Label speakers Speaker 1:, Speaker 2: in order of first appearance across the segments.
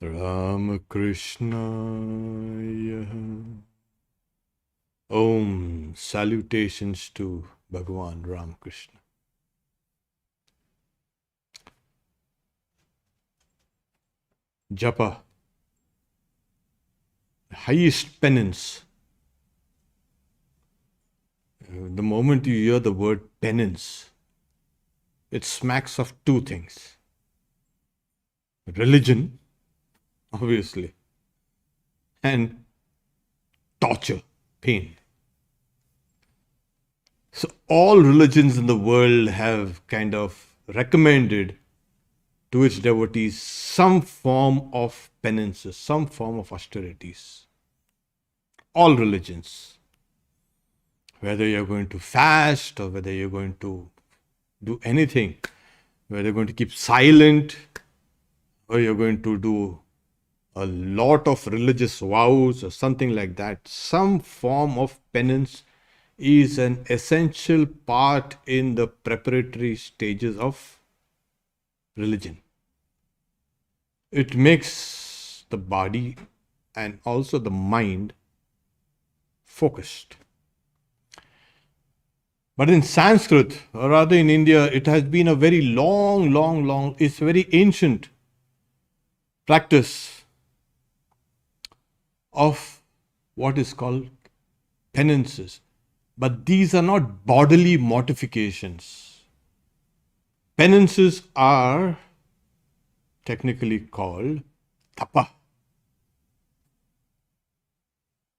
Speaker 1: Ramakrishnaya. Om. Salutations to Bhagavan Ramakrishna. Japa, highest penance. The moment you hear the word penance, it smacks of two things. Religion, obviously, and torture, pain. So all religions in the world have kind of recommended to its devotees some form of penances, some form of austerities. All religions. Whether you're going to fast or whether you're going to do anything, whether you're going to keep silent or you're going to do a lot of religious vows or something like that, some form of penance is an essential part in the preparatory stages of religion. It makes the body and also the mind focused. But in Sanskrit, or rather in India, it has been a very long, it's a very ancient practice of what is called penances. But these are not bodily mortifications. Penances are technically called tapa.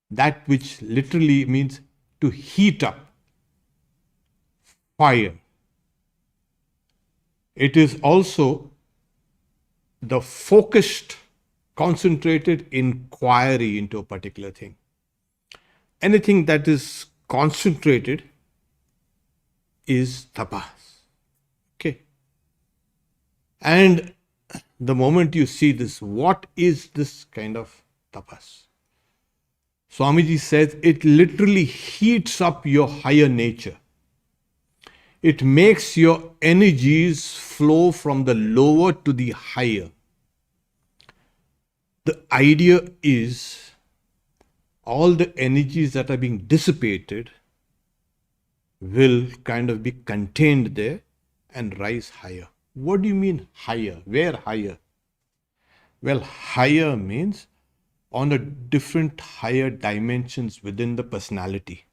Speaker 1: That which literally means to heat up. Fire. It is also the focused, concentrated inquiry into a particular thing. Anything that is concentrated is tapas. Okay. And the moment you see this, what is this kind of tapas? Swamiji says it literally heats up your higher nature. It makes your energies flow from the lower to the higher. The idea is all the energies that are being dissipated will kind of be contained there and rise higher. What do you mean higher? Where higher? Well, higher means on a different higher dimensions within the personality.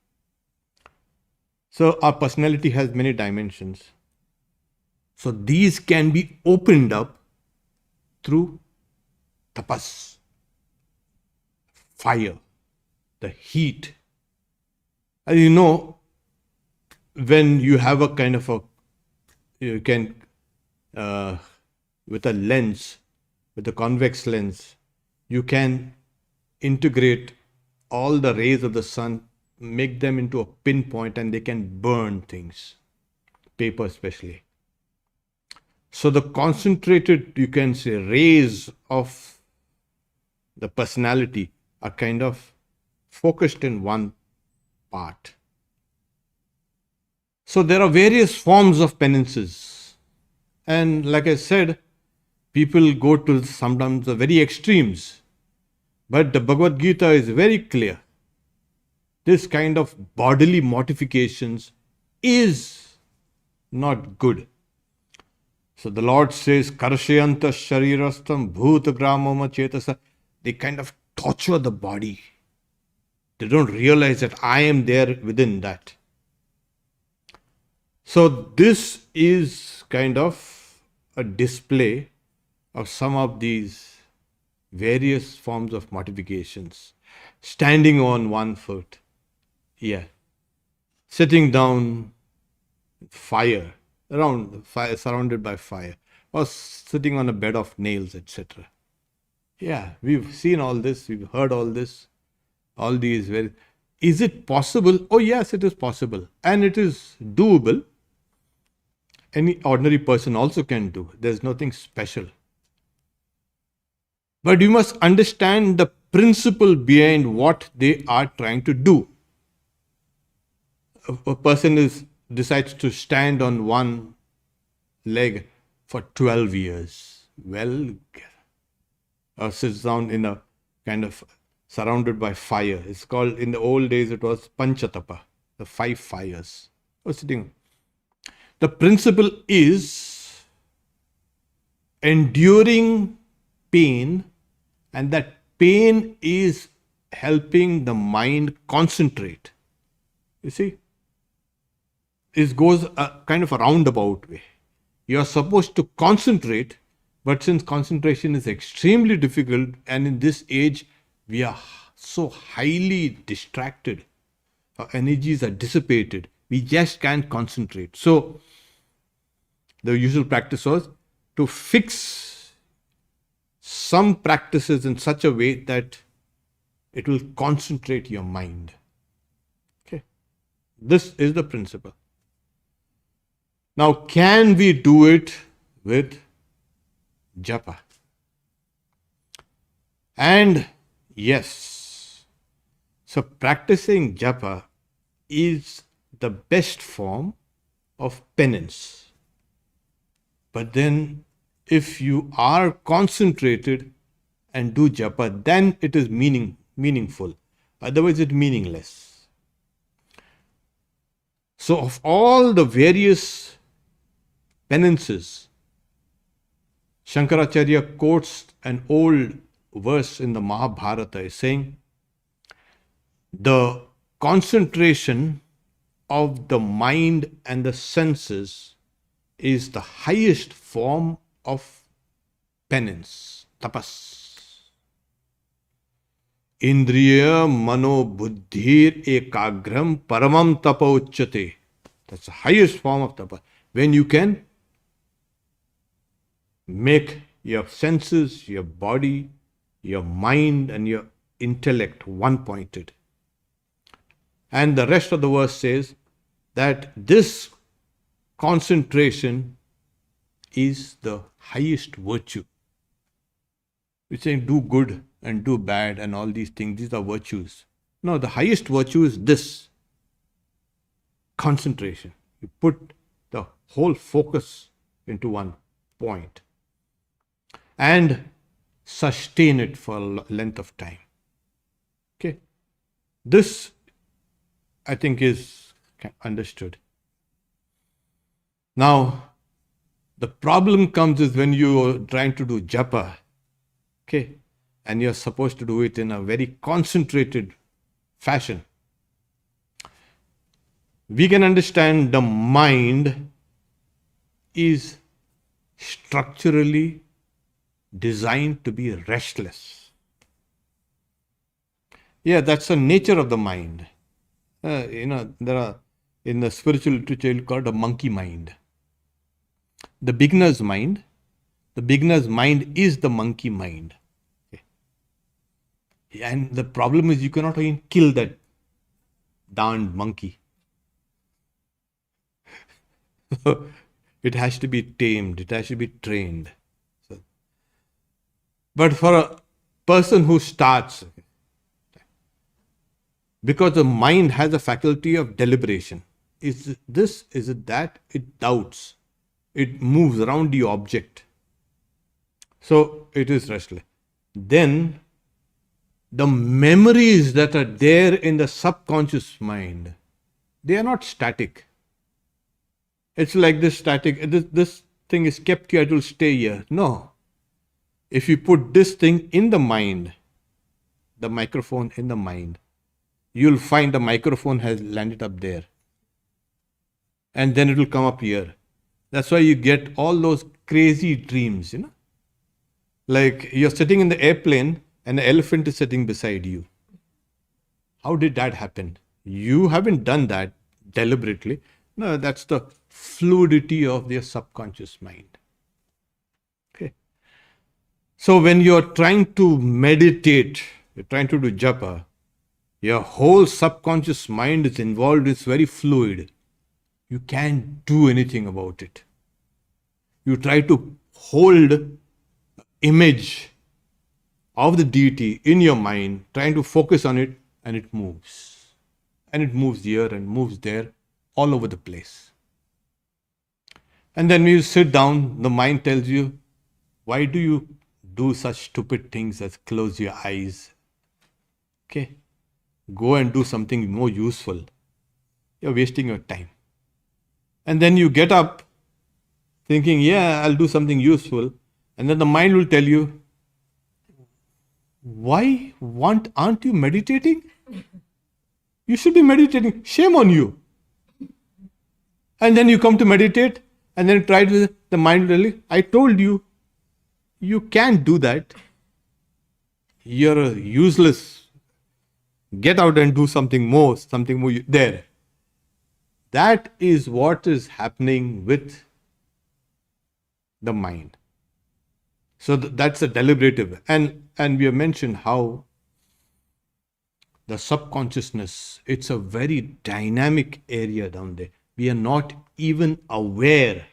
Speaker 1: So our personality has many dimensions. So these can be opened up through tapas, fire, the heat. And you know, when you have a kind of you can, with a lens, with a convex lens, you can integrate all the rays of the sun, make them into a pinpoint, and they can burn things, paper especially. So the concentrated, you can say, rays of the personality are kind of focused in one part. So there are various forms of penances. And like I said, people go to sometimes the very extremes. But the Bhagavad Gita is very clear. This kind of bodily mortifications is not good. So the Lord says, Karshayanta sharirastam bhutagramama chetasa. They kind of torture the body. They don't realize that I am there within that. So this is kind of a display of some of these various forms of mortifications. Standing on one foot. Yeah. Sitting down, fire, around fire, surrounded by fire, or sitting on a bed of nails, etc. Yeah, we've seen all this, we've heard all this, all these. Is it possible? Oh yes, it is possible. And it is doable. Any ordinary person also can do. There's nothing special. But you must understand the principle behind what they are trying to do. A person decides to stand on one leg for 12 years. Well, sits down in a kind of surrounded by fire. It's called, in the old days, it was Panchatapa, the 5 fires. Sitting. The principle is enduring pain, and that pain is helping the mind concentrate. You see, it goes a kind of a roundabout way. You are supposed to concentrate, but since concentration is extremely difficult, and in this age we are so highly distracted, our energies are dissipated, we just can't concentrate. So the usual practice was to fix some practices in such a way that it will concentrate your mind. Okay, this is the principle. Now, can we do it with Japa? And yes, so practicing Japa is the best form of penance. But then, if you are concentrated and do Japa, then it is meaningful. Otherwise, it's meaningless. So, of all the various penances, Shankaracharya quotes an old verse in the Mahabharata saying, the concentration of the mind and the senses is the highest form of penance, tapas. Indriya mano buddhir ekagram paramam tapa uchyate. That's the highest form of tapa. When you can make your senses, your body, your mind and your intellect one-pointed. And the rest of the verse says that this concentration is the highest virtue. We're saying do good and do bad and all these things, these are virtues. No, the highest virtue is this concentration. You put the whole focus into one point and sustain it for a length of time. Okay, this I think is understood. Now, the problem comes is when you are trying to do japa, okay, and you're supposed to do it in a very concentrated fashion. We can understand the mind is structurally designed to be restless. Yeah, that's the nature of the mind. There are, in the spiritual literature, it's called a monkey mind. The beginner's mind is the monkey mind. Okay. And the problem is you cannot even kill that darned monkey. It has to be tamed, it has to be trained. But for a person who starts, because the mind has a faculty of deliberation. Is this, is it that? It doubts. It moves around the object. So it is restless. Then the memories that are there in the subconscious mind, they are not static. It's like this static, this thing is kept here, it will stay here. No. If you put this thing in the mind, the microphone in the mind, you'll find the microphone has landed up there. And then it will come up here. That's why you get all those crazy dreams, Like you're sitting in the airplane and the elephant is sitting beside you. How did that happen? You haven't done that deliberately. No, that's the fluidity of their subconscious mind. Okay. So when you're trying to meditate, you're trying to do japa, your whole subconscious mind is involved, it's very fluid. You can't do anything about it. You try to hold image of the deity in your mind, trying to focus on it, and it moves. And it moves here and moves there, all over the place. And then when you sit down, the mind tells you, why do you do such stupid things as close your eyes. Okay? Go and do something more useful. You're wasting your time. And then you get up thinking, yeah, I'll do something useful. And then the mind will tell you, aren't you meditating? You should be meditating. Shame on you. And then you come to meditate, and then try to, the mind will tell you, I told you, you can't do that. You're useless. Get out and do something more there. That is what is happening with the mind. So that's a deliberative. And we have mentioned how the subconsciousness, it's a very dynamic area down there. We are not even aware.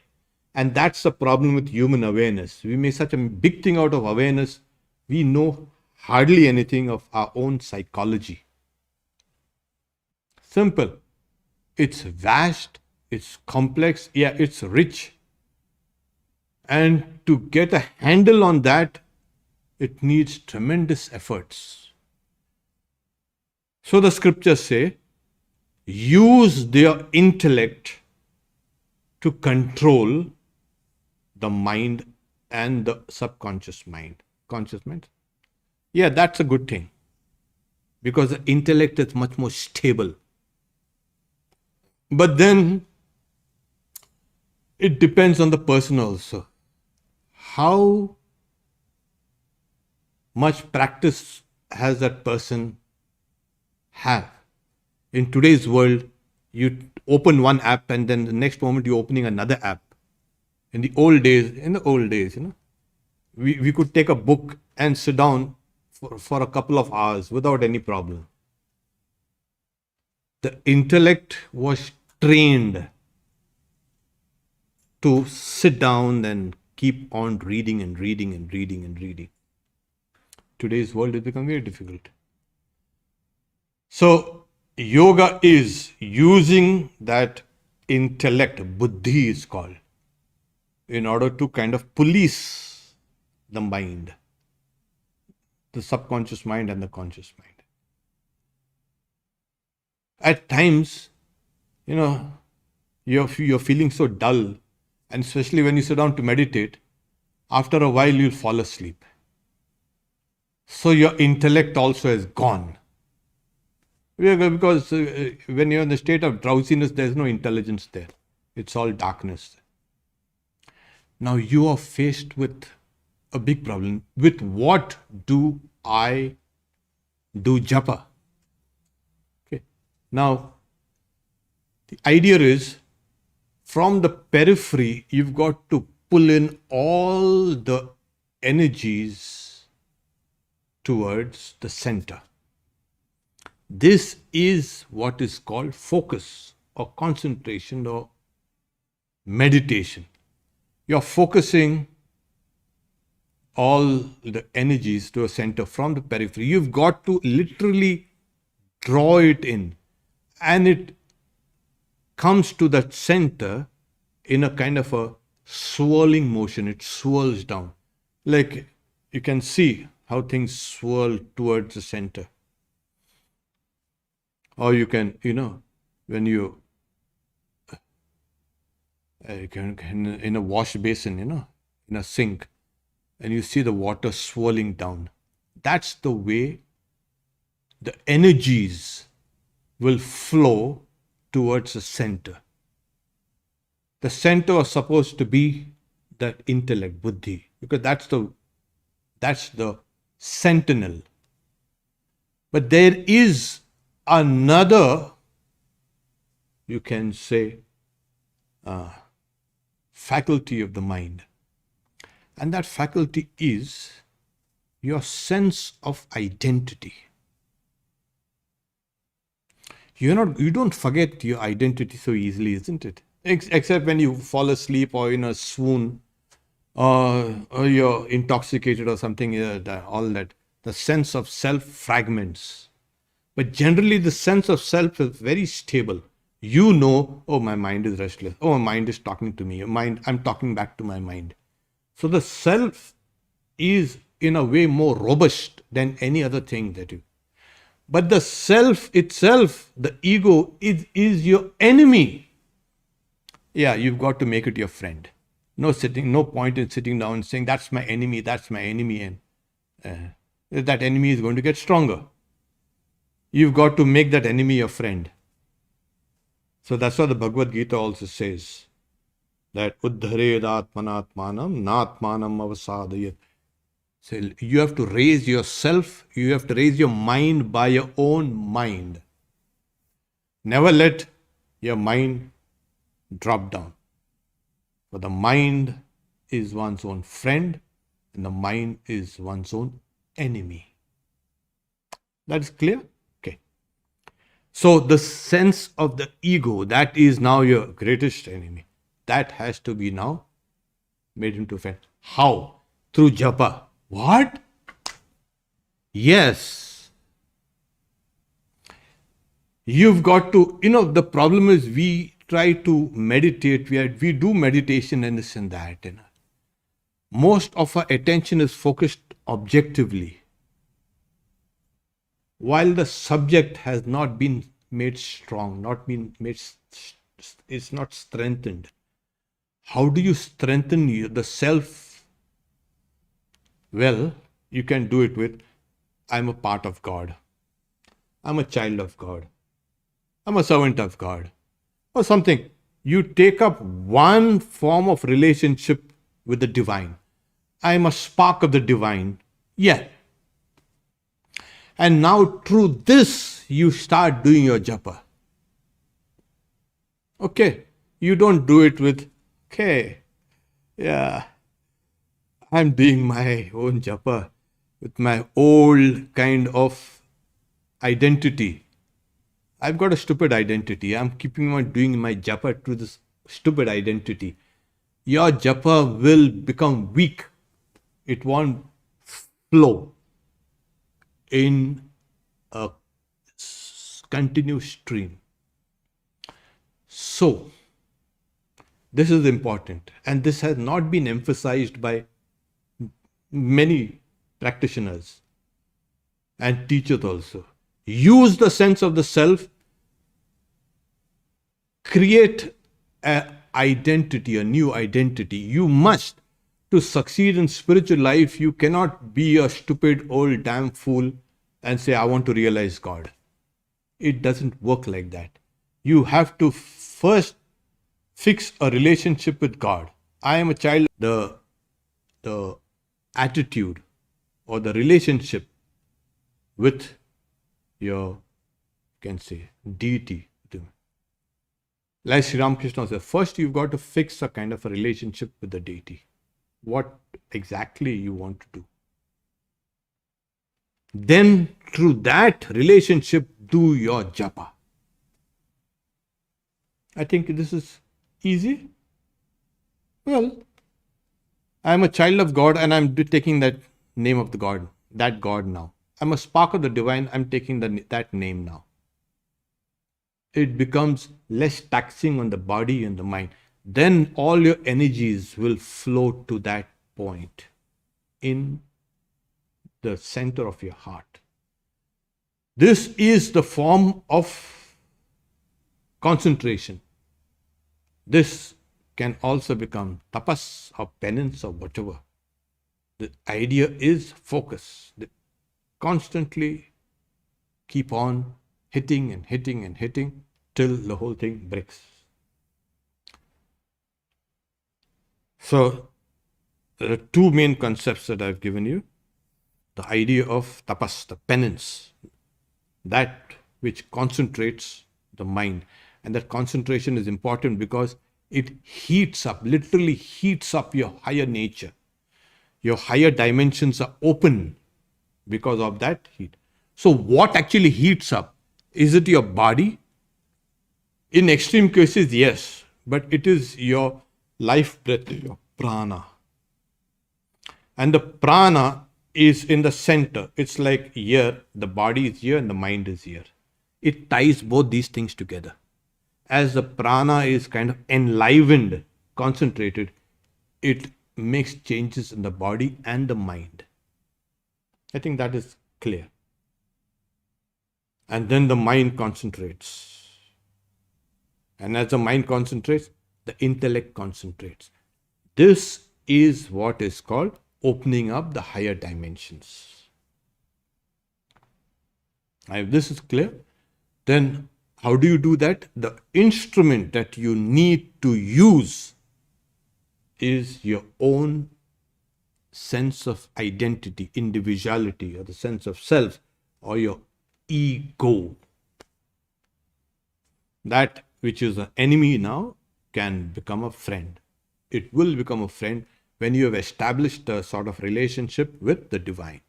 Speaker 1: And that's the problem with human awareness. We make such a big thing out of awareness. We know hardly anything of our own psychology. Simple. It's vast, it's complex, yeah, it's rich. And to get a handle on that, it needs tremendous efforts. So the scriptures say, use their intellect to control the mind and the subconscious mind. Conscious mind? Yeah, that's a good thing. Because the intellect is much more stable. But then, it depends on the person also. How much practice has that person have? In today's world, you open one app and then the next moment you're opening another app. In the old days, we could take a book and sit down for a couple of hours without any problem. The intellect was trained to sit down and keep on reading and reading and reading and reading. Today's world has become very difficult. So, yoga is using that intellect, buddhi is called, in order to kind of police the mind, the subconscious mind and the conscious mind. At times, you're feeling so dull, and especially when you sit down to meditate, after a while you'll fall asleep. So your intellect also is gone. Because when you're in the state of drowsiness, there's no intelligence there. It's all darkness. Now you are faced with a big problem. With what do I do japa? Okay. Now, the idea is, from the periphery, you've got to pull in all the energies towards the center. This is what is called focus or concentration or meditation. You're focusing all the energies to a center from the periphery. You've got to literally draw it in, and it comes to that center in a kind of a swirling motion. It swirls down. Like you can see how things swirl towards the center. Or you can, when you can, in a wash basin, in a sink, and you see the water swirling down. That's the way the energies will flow towards the center. The center was supposed to be that intellect, buddhi, because that's the sentinel. But there is another, you can say, faculty of the mind. And that faculty is your sense of identity. You don't forget your identity so easily, isn't it? Except when you fall asleep or in a swoon, or you're intoxicated or something, all that. The sense of self fragments. But generally the sense of self is very stable. Oh, my mind is restless. Oh, my mind is talking to me. I'm talking back to my mind. So the self is in a way more robust than any other thing that you. But the self itself, the ego, is your enemy. Yeah, you've got to make it your friend. No point in sitting down and saying, that's my enemy, and that enemy is going to get stronger. You've got to make that enemy your friend. So that's what the Bhagavad Gita also says, that uddhared atmanatmanam natmanam avasadayat. So you have to raise yourself, you have to raise your mind by your own mind. Never let your mind drop down. For the mind is one's own friend and the mind is one's own enemy. That is clear? Okay. So the sense of the ego, that is now your greatest enemy. That has to be now made into a friend. How? Through Japa. What? Yes. You've got to, the problem is we try to meditate, we do meditation and this and that. Most of our attention is focused objectively, while the subject has not been made strong, it's not strengthened. How do you strengthen the self? Well, you can do it with, I'm a part of God. I'm a child of God. I'm a servant of God. Or something. You take up one form of relationship with the divine. I'm a spark of the divine. Yeah. And now through this, you start doing your japa. Okay. You don't do it with, I'm doing my own japa with my old kind of identity. I've got a stupid identity. I'm keeping on doing my japa to this stupid identity. Your japa will become weak. It won't flow in a continuous stream. So, this is important. And this has not been emphasized by many practitioners and teachers also. Use the sense of the self, create an identity, a new identity. You must, to succeed in spiritual life, you cannot be a stupid old damn fool and say, I want to realize God. It doesn't work like that. You have to first fix a relationship with God. I am a child. The attitude or the relationship with your, you can say, deity. Like Sri Ramakrishna said, first you've got to fix a kind of a relationship with the deity. What exactly you want to do. Then through that relationship, do your japa. I think this is easy. Well, I'm a child of God and I'm taking that name of the God, that God now. I'm a spark of the divine, I'm taking that name now. It becomes less taxing on the body and the mind. Then all your energies will flow to that point in the center of your heart. This is the form of concentration. This can also become tapas or penance or whatever. The idea is focus. Constantly keep on hitting and hitting and hitting till the whole thing breaks. So, there are two main concepts that I've given you. The idea of tapas, the penance, that which concentrates the mind. And that concentration is important because it heats up, literally heats up your higher nature. Your higher dimensions are open because of that heat. So what actually heats up? Is it your body? In extreme cases, yes. But it is your life breath, your prana. And the prana is in the center. It's like here, the body is here and the mind is here. It ties both these things together. As the prana is kind of enlivened, concentrated, it makes changes in the body and the mind. I think that is clear. And then the mind concentrates. And as the mind concentrates, the intellect concentrates. This is what is called opening up the higher dimensions. Now, if this is clear, then how do you do that? The instrument that you need to use is your own sense of identity, individuality, or the sense of self, or your ego. That which is an enemy now can become a friend. It will become a friend when you have established a sort of relationship with the divine.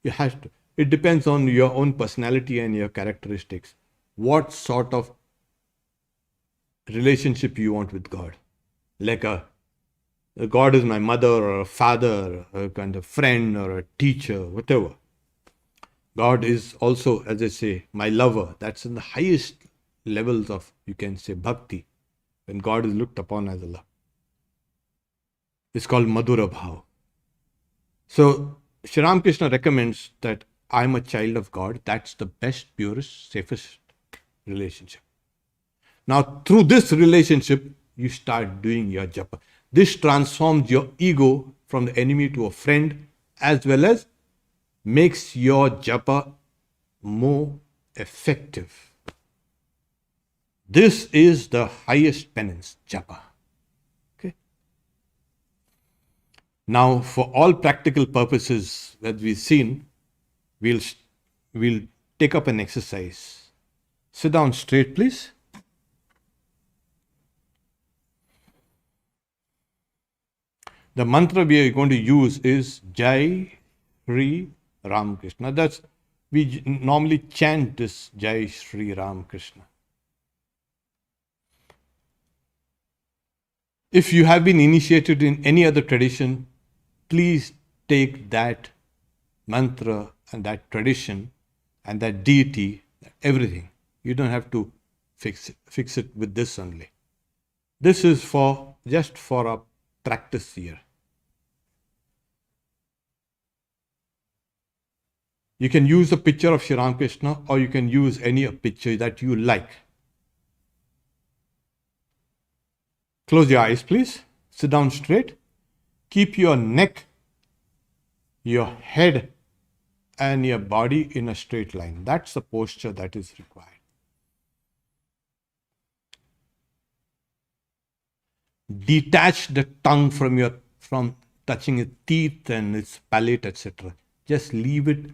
Speaker 1: You have to. It depends on your own personality and your characteristics. What sort of relationship you want with God? Like a God is my mother or a father, or a kind of friend or a teacher, whatever. God is also, as I say, my lover. That's in the highest levels of, you can say, bhakti, when God is looked upon as a love. It's called Madhura Bhav. So, Shri Ramakrishna recommends that I'm a child of God. That's the best, purest, safest relationship. Now, through this relationship, you start doing your japa. This transforms your ego from the enemy to a friend, as well as makes your japa more effective. This is the highest penance, japa. Okay. Now, for all practical purposes that we've seen, we'll take up an exercise. Sit down straight, please. The mantra we are going to use is Jai Sri Ramakrishna. That's, we normally chant this Jai Sri Ramakrishna. If you have been initiated in any other tradition, please take that mantra and that tradition and that deity, everything. You don't have to fix it with this only. This is for just for a practice here. You can use a picture of Sri Ramakrishna, or you can use any picture that you like. Close your eyes, please. Sit down straight. Keep your neck, your head, and your body in a straight line. That's the posture that is required. Detach the tongue from touching its teeth and its palate, etc. Just leave it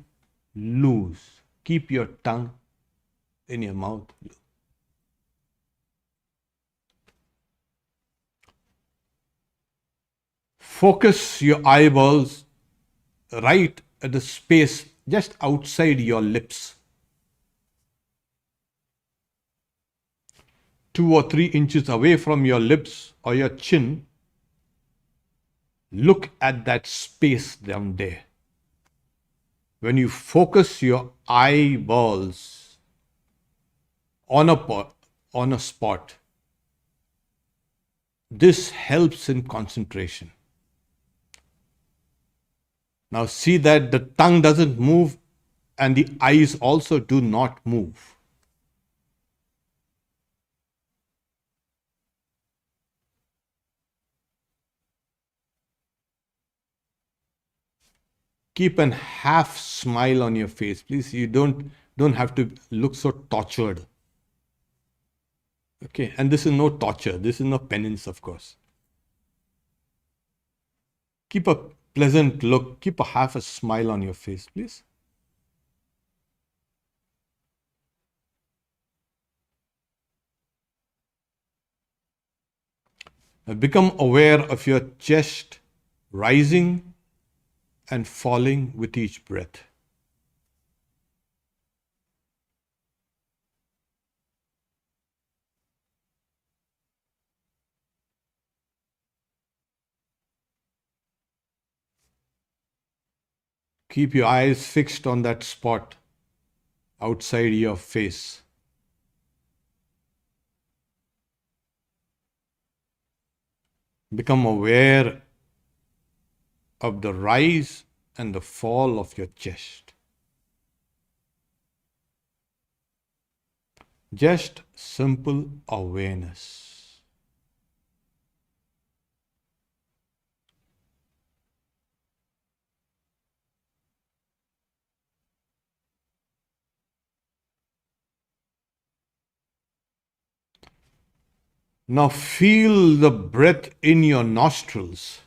Speaker 1: loose. Keep your tongue in your mouth. Focus your eyeballs right at the space just outside your lips. 2 or 3 inches away from your lips or your chin. Look at that space down there. When you focus your eyeballs on a spot, this helps in concentration. Now see that the tongue doesn't move and the eyes also do not move. Keep a half smile on your face, please. You don't have to look so tortured. Okay, and this is no torture. This is no penance, of course. Keep a pleasant look. Keep half a smile on your face, please. Now become aware of your chest rising and falling with each breath. Keep your eyes fixed on that spot outside your face. Become aware of the rise and the fall of your chest. Just simple awareness. Now feel the breath in your nostrils.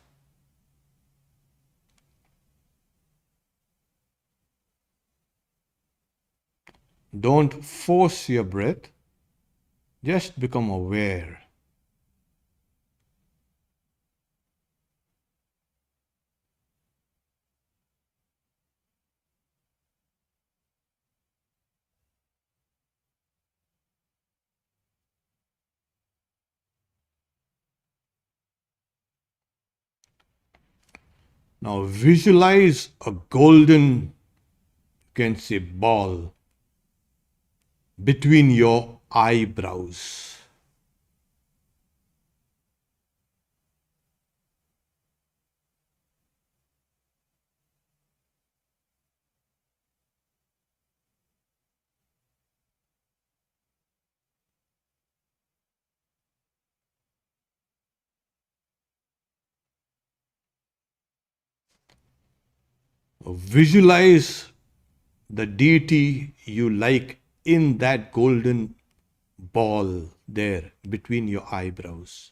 Speaker 1: Don't force your breath, just become aware. Now visualize a golden, you can say, ball between your eyebrows. Visualize the deity you like in that golden ball there between your eyebrows.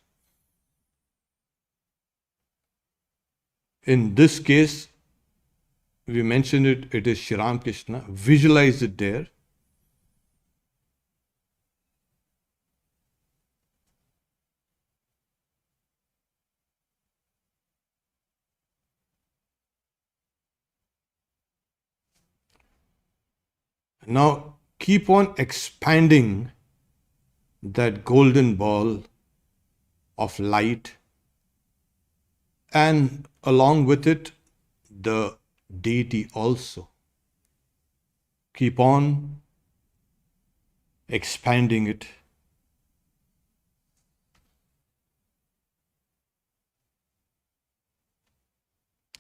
Speaker 1: In this case, we mentioned it is Shri Ram Krishna. Visualize it there. Now keep on expanding that golden ball of light, and along with it, the deity also. Keep on expanding it.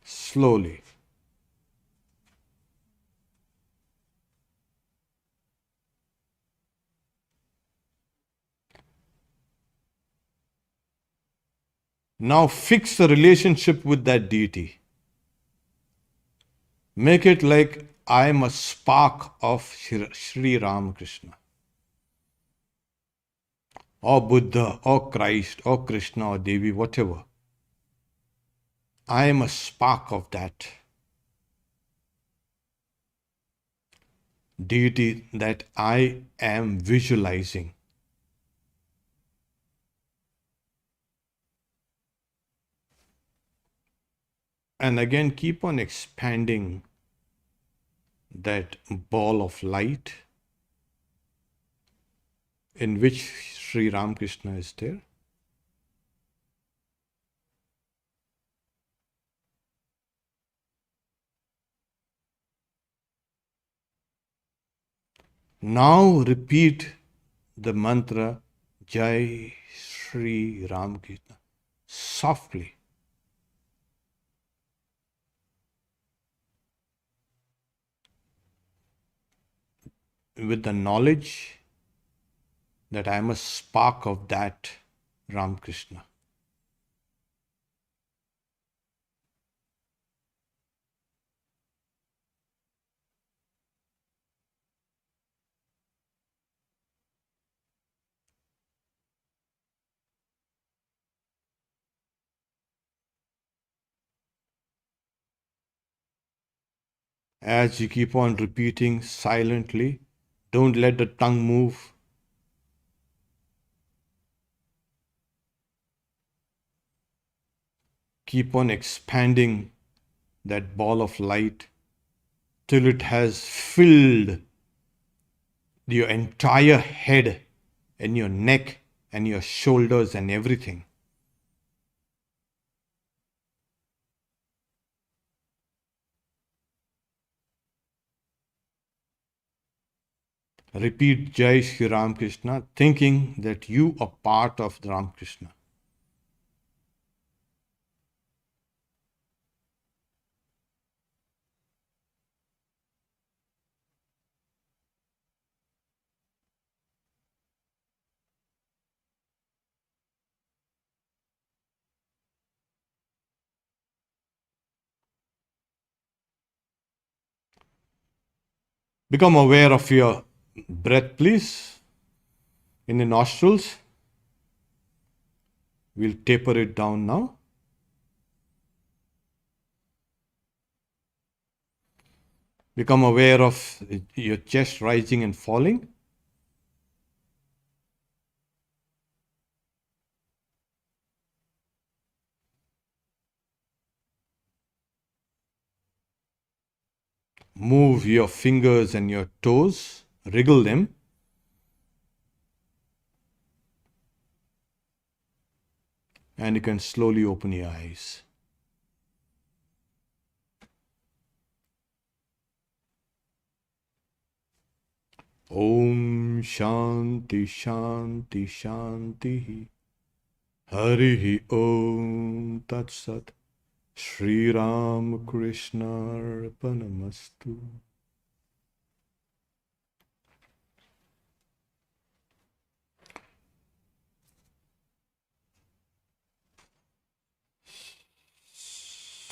Speaker 1: Slowly. Now fix the relationship with that deity. Make it like I am a spark of Sri Ramakrishna, or Buddha, or Christ, or Krishna, or Devi, whatever. I am a spark of that deity that I am visualizing. And again, keep on expanding that ball of light in which Sri Ramakrishna is there. Now repeat the mantra Jai Sri Ramakrishna softly. With the knowledge that I am a spark of that Ramakrishna. As you keep on repeating silently, don't let the tongue move. Keep on expanding that ball of light till it has filled your entire head and your neck and your shoulders and everything. Repeat Jai Shri Ramakrishna, thinking that you are part of the Ramakrishna. Become aware of your breath, please, in the nostrils. We'll taper it down now. Become aware of your chest rising and falling. Move your fingers and your toes, wriggle them. And you can slowly open your eyes. Om Shanti Shanti Shanti Harihi Om Tat Sat Shri Ram Krishna Arpanamastu.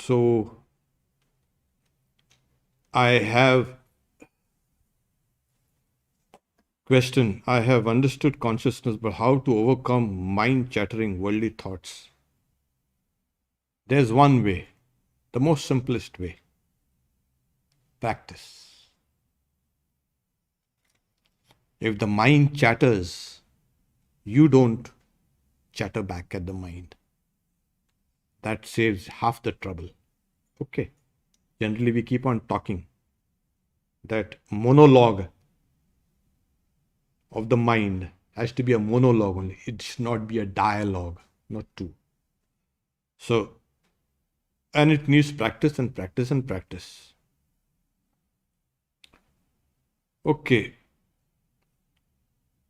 Speaker 1: So, I have understood consciousness, but how to overcome mind chattering worldly thoughts? There's one way, the most simplest way. Practice. If the mind chatters, you don't chatter back at the mind. That saves half the trouble. Okay. Generally, we keep on talking. That monologue of the mind has to be a monologue only. It should not be a dialogue, not two. So, and it needs practice and practice and practice. Okay.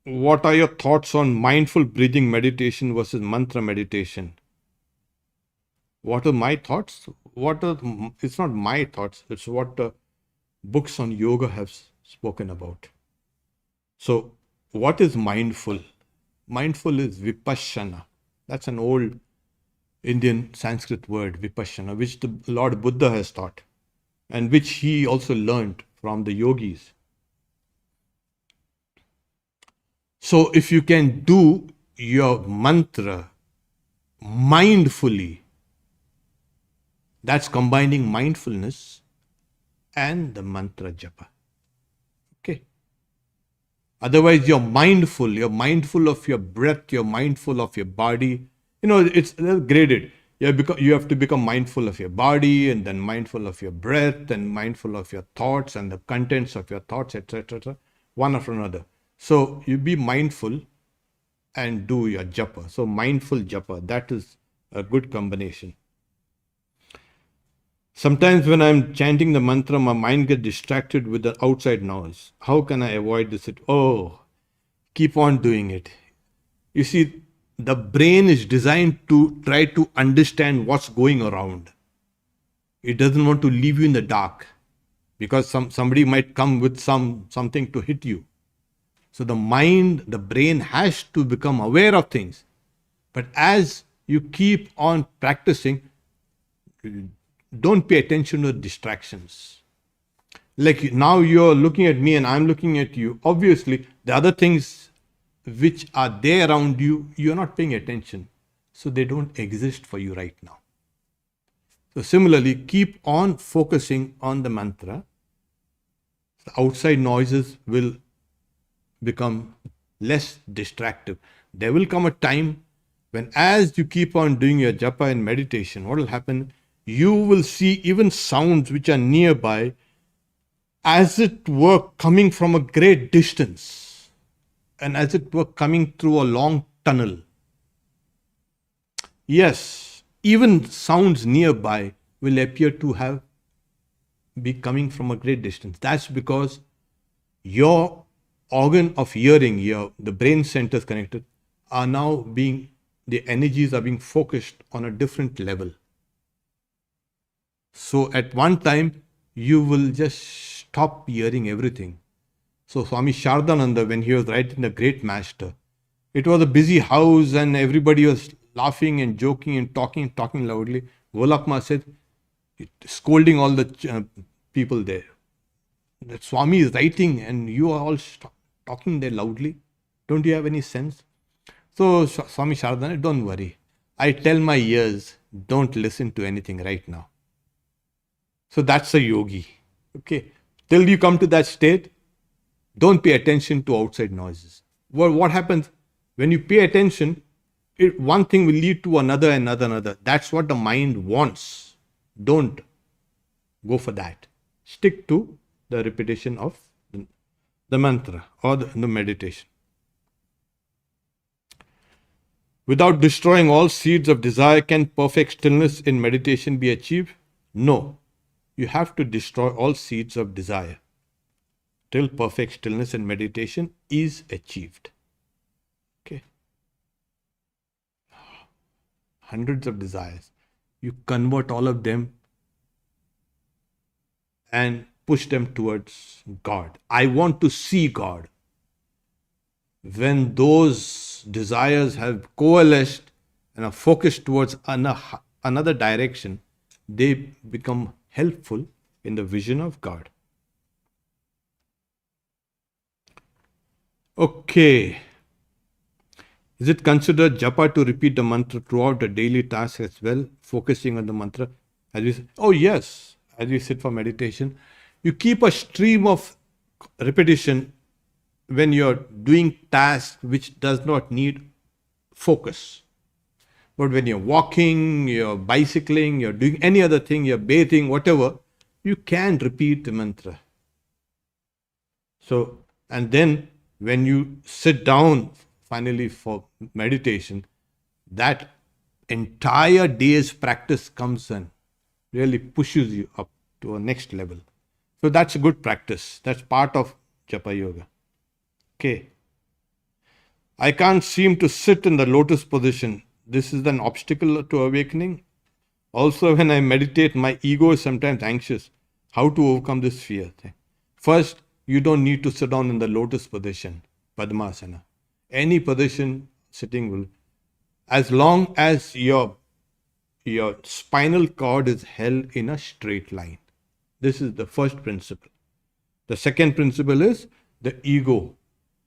Speaker 1: What are your thoughts on mindful breathing meditation versus mantra meditation? What are my thoughts? It's not my thoughts, it's what the books on yoga have spoken about. So, what is mindful? Mindful is vipassana. That's an old Indian Sanskrit word, vipassana, which the Lord Buddha has taught and which he also learned from the yogis. So, if you can do your mantra mindfully, that's combining mindfulness and the mantra japa. Okay. Otherwise, you're mindful of your breath, you're mindful of your body. It's graded. You have to become mindful of your body, and then mindful of your breath, and mindful of your thoughts and the contents of your thoughts, etc., one after another. So you be mindful and do your japa. So mindful japa, that is a good combination. Sometimes when I'm chanting the mantra, my mind gets distracted with the outside noise. How can I avoid this? Keep on doing it. You see, the brain is designed to try to understand what's going around. It doesn't want to leave you in the dark because somebody might come with something to hit you. So the brain has to become aware of things. But as you keep on practicing, don't pay attention to distractions. Like now you're looking at me and I'm looking at you. Obviously, the other things which are there around you, you're not paying attention. So they don't exist for you right now. So similarly, keep on focusing on the mantra. The outside noises will become less distractive. There will come a time when as you keep on doing your japa and meditation, what will happen? You will see even sounds which are nearby as it were coming from a great distance and as it were coming through a long tunnel. Yes, even sounds nearby will appear to be coming from a great distance. That's because your organ of hearing, the brain centers connected, are now the energies are being focused on a different level. So at one time, you will just stop hearing everything. So Swami Satyamayananda, when he was writing the Great Master, it was a busy house and everybody was laughing and joking and talking loudly. Volapma said, scolding all the people there. the Swami is writing and you are all talking there loudly. Don't you have any sense? So Swami Sharadana, don't worry. I tell my ears, don't listen to anything right now. So that's a yogi. Okay. Till you come to that state, don't pay attention to outside noises. Well, what happens when you pay attention? One thing will lead to another, another. That's what the mind wants. Don't go for that. Stick to the repetition of the mantra or the meditation. Without destroying all seeds of desire, can perfect stillness in meditation be achieved? No. You have to destroy all seeds of desire till perfect stillness in meditation is achieved. Okay. Hundreds of desires. You convert all of them and push them towards God. I want to see God. When those desires have coalesced and are focused towards another direction, they become helpful in the vision of God. Okay. Is it considered japa to repeat the mantra throughout the daily task as well, focusing on the mantra? Oh yes, as you sit for meditation, you keep a stream of repetition when you're doing tasks which does not need focus. But when you're walking, you're bicycling, you're doing any other thing, you're bathing, whatever, you can repeat the mantra. So, and then when you sit down finally for meditation, that entire day's practice comes and really pushes you up to a next level. So that's a good practice. That's part of Japa Yoga. Okay. I can't seem to sit in the lotus position. This is an obstacle to awakening. Also, when I meditate, my ego is sometimes anxious. How to overcome this fear? First, you don't need to sit down in the lotus position, Padmasana. Any position sitting will, as long as your spinal cord is held in a straight line. This is the first principle. The second principle is the ego.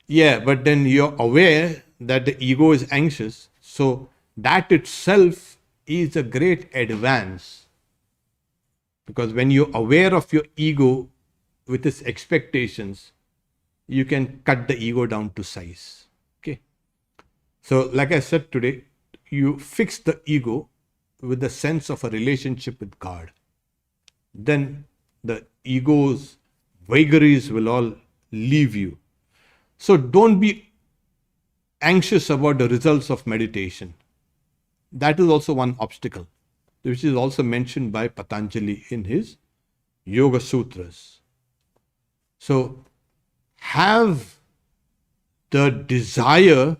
Speaker 1: Yeah, but then you're aware that the ego is anxious. So that itself is a great advance. Because when you're aware of your ego with its expectations, you can cut the ego down to size. Okay. So like I said today, you fix the ego with the sense of a relationship with God. Then the ego's vagaries will all leave you. So don't be anxious about the results of meditation. That is also one obstacle, which is also mentioned by Patanjali in his Yoga Sutras. So have the desire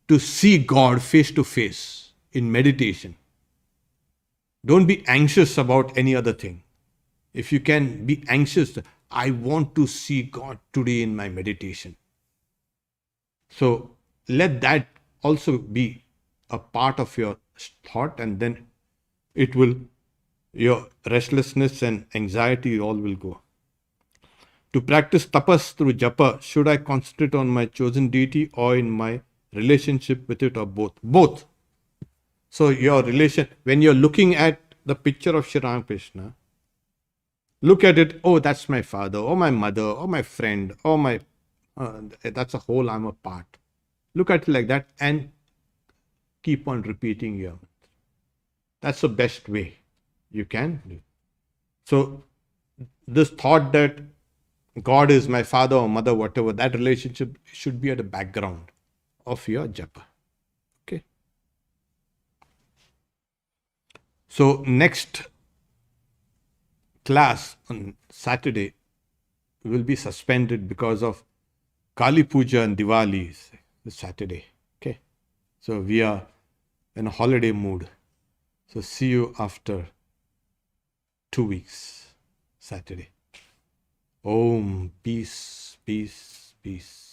Speaker 1: to see God face to face in meditation. Don't be anxious about any other thing. If you can be anxious, I want to see God today in my meditation. So let that also be a part of your thought, and then it will, your restlessness and anxiety all will go. To practice tapas through japa, should I concentrate on my chosen deity or in my relationship with it, or both? Both. So your relation, when you're looking at the picture of Shri Ramakrishna, look at it, oh, that's my father, or my mother, or my friend, or my, that's a whole I'm a part. Look at it like that and keep on repeating your mantra. That's the best way you can do. So this thought that God is my father or mother, whatever, that relationship should be at the background of your japa. Okay. So next class on Saturday will be suspended because of Kali Puja and Diwali this Saturday. Okay. So we are in a holiday mood. So see you after 2 weeks, Saturday. Om, peace, peace, peace.